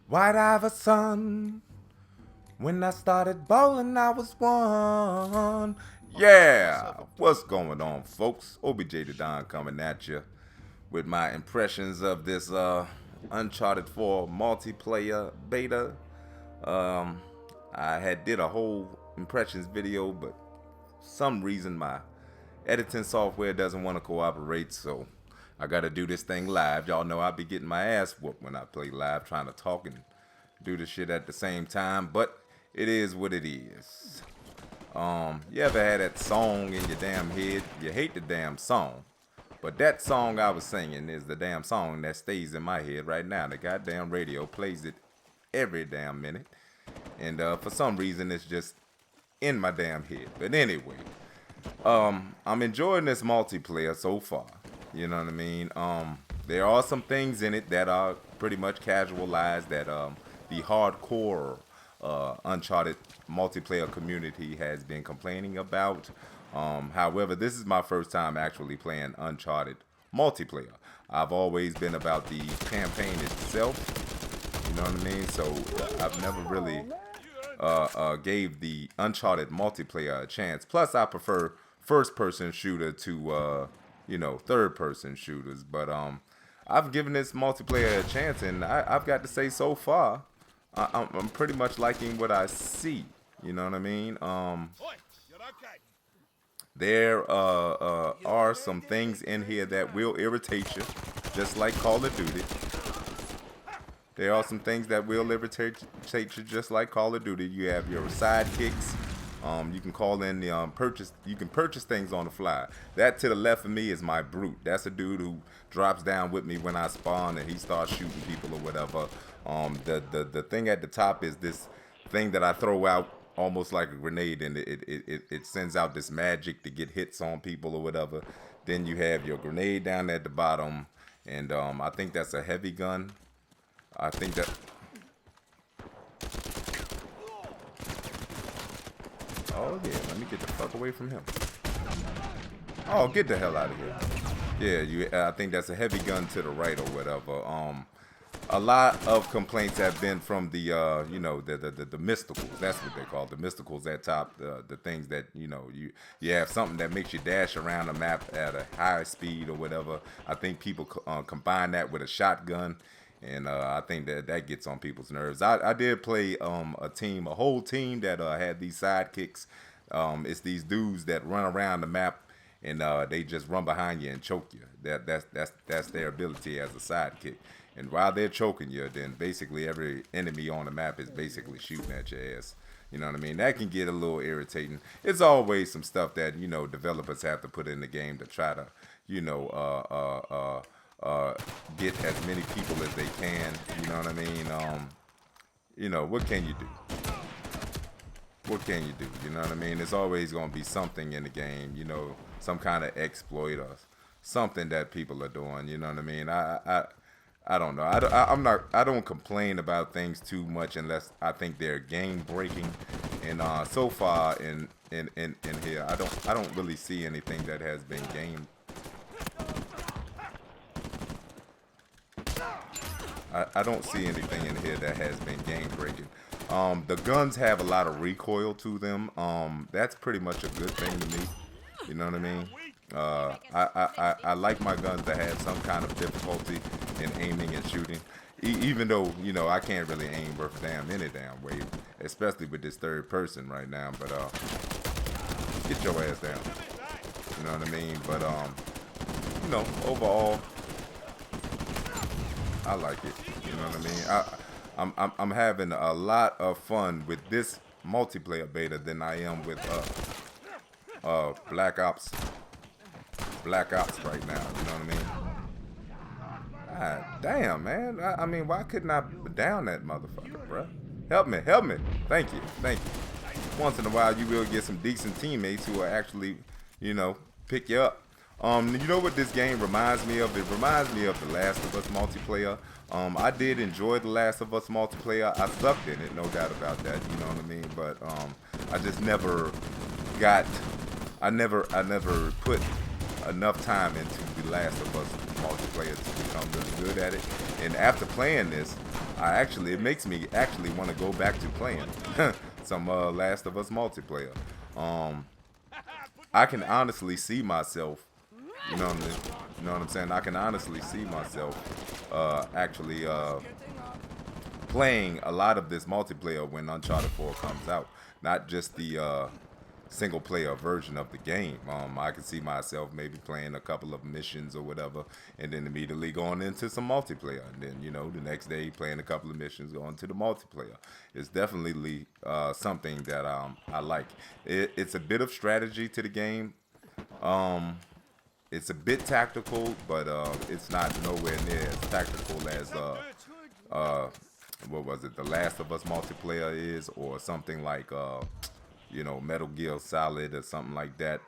White Iverson. When I started bowling, I was one. Yeah, what's going on, folks? OBJ the Don coming at you with my impressions of this Uncharted 4 multiplayer beta. Um, I had did a whole impressions video, but some reason my editing software doesn't want to cooperate, so I gotta do this thing live. Y'all know I be getting my ass whooped when I play live, trying to talk and do the shit at the same time, but it is what it is. You ever had that song in your damn head? You hate the damn song, but that song I was singing is the damn song that stays in my head right now. The goddamn radio plays it every damn minute, and for some reason it's just in my damn head. But anyway, I'm enjoying this multiplayer so far. You know what I mean? There are some things in it that are pretty much casualized that the hardcore Uncharted multiplayer community has been complaining about. However, this is my first time actually playing Uncharted multiplayer. I've always been about the campaign itself. You know what I mean? So I've never really gave the Uncharted multiplayer a chance. Plus, I prefer first-person shooter to third-person shooters. But I've given this multiplayer a chance, and I've got to say so far, I'm pretty much liking what I see. You know what I mean? There are some things in here that will irritate you, just like Call of Duty. There are some things that will irritate you, just like Call of Duty. You have your sidekicks. You can call in the purchase. You can purchase things on the fly. That to the left of me is my brute. That's a dude who drops down with me when I spawn and he starts shooting people or whatever. The thing at the top is this thing that I throw out almost like a grenade, and it sends out this magic to get hits on people or whatever. Then you have your grenade down at the bottom, and I think that's a heavy gun. I think that. Oh yeah, let me get the fuck away from him. Oh, get the hell out of here. Yeah, I think that's a heavy gun to the right or whatever. A lot of complaints have been from the the mysticals. That's what they call it, the mysticals at top. The things that you have something that makes you dash around the map at a high speed or whatever. I think people combine that with a shotgun. And I think that gets on people's nerves. I did play a whole team that had these sidekicks. It's these dudes that run around the map and they just run behind you and choke you. That's their ability as a sidekick. And while they're choking you, then basically every enemy on the map is basically shooting at your ass. You know what I mean? That can get a little irritating. It's always some stuff that developers have to put in the game to try to get as many people as they can. You know what I mean? What can you do? What can you do? You know what I mean? There's always going to be something in the game, some kind of exploit or something that people are doing. You know what I mean? I don't know. I don't complain about things too much unless I think they're game breaking. And so far in here, I don't really see anything that has been game. I don't see anything in here that has been game breaking. The guns have a lot of recoil to them. That's pretty much a good thing to me. You know what I mean? I like my guns to have some kind of difficulty in aiming and shooting. Even though, I can't really aim worth any damn way. Especially with this third person right now. But, get your ass down. You know what I mean? But, overall, I like it. You know what I mean? I'm having a lot of fun with this multiplayer beta than I am with Black Ops right now. You know what I mean? God damn, man. I mean, why couldn't I down that motherfucker, bruh? Help me. Thank you. Once in a while, you will get some decent teammates who will actually, pick you up. You know what this game reminds me of? It reminds me of The Last of Us multiplayer. I did enjoy The Last of Us multiplayer. I sucked in it, no doubt about that. You know what I mean? But I just never got. I never put enough time into The Last of Us multiplayer to become really good at it. And after playing this, it makes me actually want to go back to playing some Last of Us multiplayer. I can honestly see myself, you know what I mean? You know what I'm saying? I can honestly see myself actually playing a lot of this multiplayer when Uncharted 4 comes out. Not just the single player version of the game. I can see myself maybe playing a couple of missions or whatever, and then immediately going into some multiplayer. And then, you know, the next day playing a couple of missions, going to the multiplayer. It's definitely something that I like. It's a bit of strategy to the game. It's a bit tactical, but it's not nowhere near as tactical as what was it, the Last of Us multiplayer is, or something like you know, Metal Gear Solid or something like that.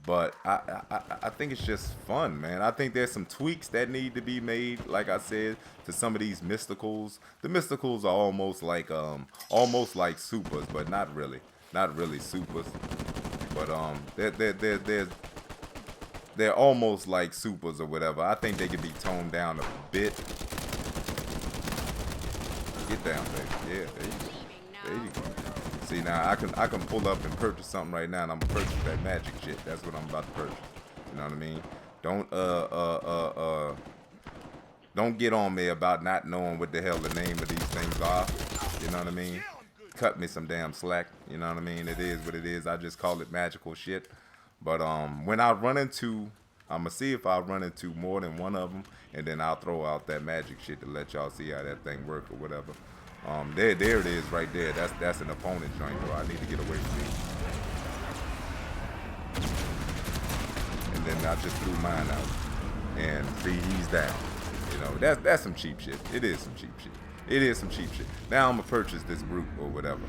But I think it's just fun, man. I think there's some tweaks that need to be made, like I said, to some of these mysticals. The mysticals are almost like supers, but not really supers. But they're almost like supers or whatever. I think they could be toned down a bit. Get down, baby. Yeah, there you go. There you go. See, now I can pull up and purchase something right now, and I'm gonna purchase that magic shit. That's what I'm about to purchase. You know what I mean? Don't get on me about not knowing what the hell the name of these things are. You know what I mean? Cut me some damn slack. You know what I mean? It is what it is. I just call it magical shit. But when I run into, I'm gonna see if I run into more than one of them, and then I'll throw out that magic shit to let y'all see how that thing work or whatever. There it is right there. That's an opponent joint, though. I need to get away from me. And then I just threw mine out, and see, he's down. You know, that's some cheap shit. It is some cheap shit. It is some cheap shit. Now I'm gonna purchase this brute or whatever.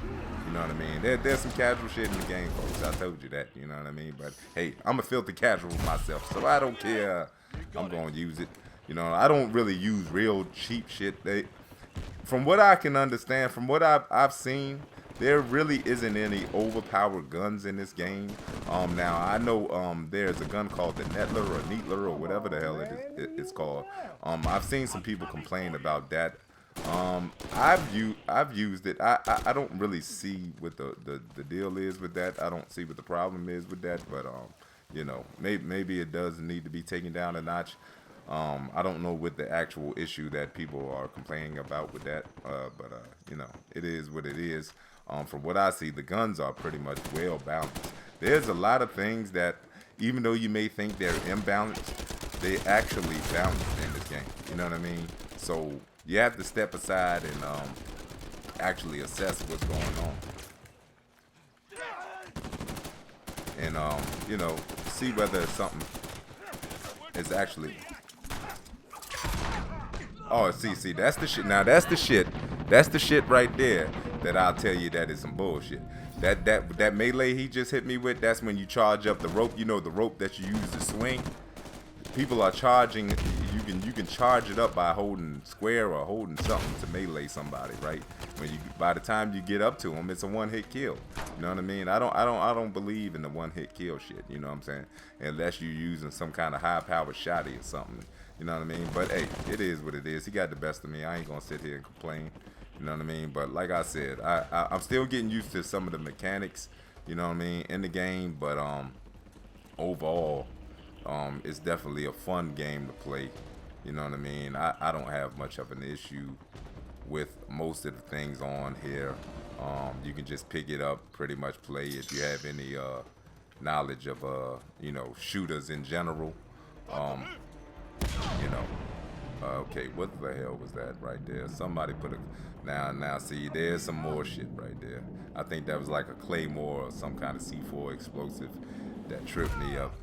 You know what I mean? There's some casual shit in the game, folks. I told you that. You know what I mean? But hey, I'm a filthy casual myself, so I don't care. I'm gonna use it. You know, I don't really use real cheap shit. From what I can understand, from what I've seen, there really isn't any overpowered guns in this game. Now I know there's a gun called the Needler or whatever the hell it's called. I've seen some people complain about that. I've used it. I don't really see what the deal is with that. I don't see what the problem is with that. But you know, maybe it does need to be taken down a notch. I don't know what the actual issue that people are complaining about with that, but you know, it is what it is. From what I see, the guns are pretty much well balanced. There's a lot of things that, even though you may think they're imbalanced, they actually balanced in this game. You know what I mean? So you have to step aside and actually assess what's going on, and you know, see whether something is actually. Oh, see, that's the shit. Now that's the shit. That's the shit right there that I'll tell you that is some bullshit. That melee he just hit me with, that's when you charge up the rope. You know, the rope that you use to swing. People are charging. You can charge it up by holding square or holding something to melee somebody, right? By the time you get up to them, it's a one-hit kill. You know what I mean? I don't believe in the one-hit kill shit. You know what I'm saying? Unless you're using some kind of high-powered shotty or something. You know what I mean? But hey, it is what it is. He got the best of me. I ain't gonna sit here and complain. You know what I mean? But like I said, I'm still getting used to some of the mechanics. You know what I mean, in the game. But overall, it's definitely a fun game to play. You know what I mean? I don't have much of an issue with most of the things on here. You can just pick it up, pretty much play if you have any knowledge of you know, shooters in general. You know, okay, what the hell was that right there? Somebody put a now see, there's some more shit right there. I think that was like a claymore or some kind of C4 explosive that tripped me up.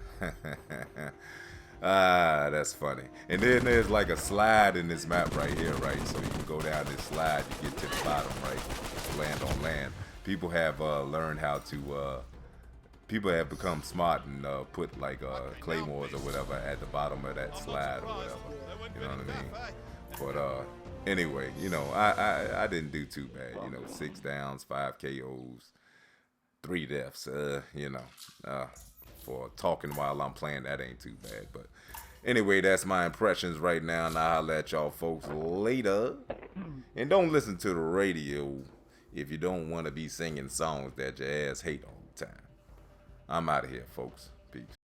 Ah, that's funny. And then there's like a slide in this map right here, right? So you can go down this slide, you get to the bottom, right? Land on land. People have learned how to people have become smart and put like claymores or whatever at the bottom of that slide or whatever. You know what I mean? But anyway, you know, I didn't do too bad. You know, 6 downs, 5 KOs, 3 deaths. You know, for talking while I'm playing, that ain't too bad. But Anyway, that's my impressions right now, and I'll holler at y'all folks later. And don't listen to the radio if you don't want to be singing songs that your ass hate all the time. I'm out of here, folks. Peace.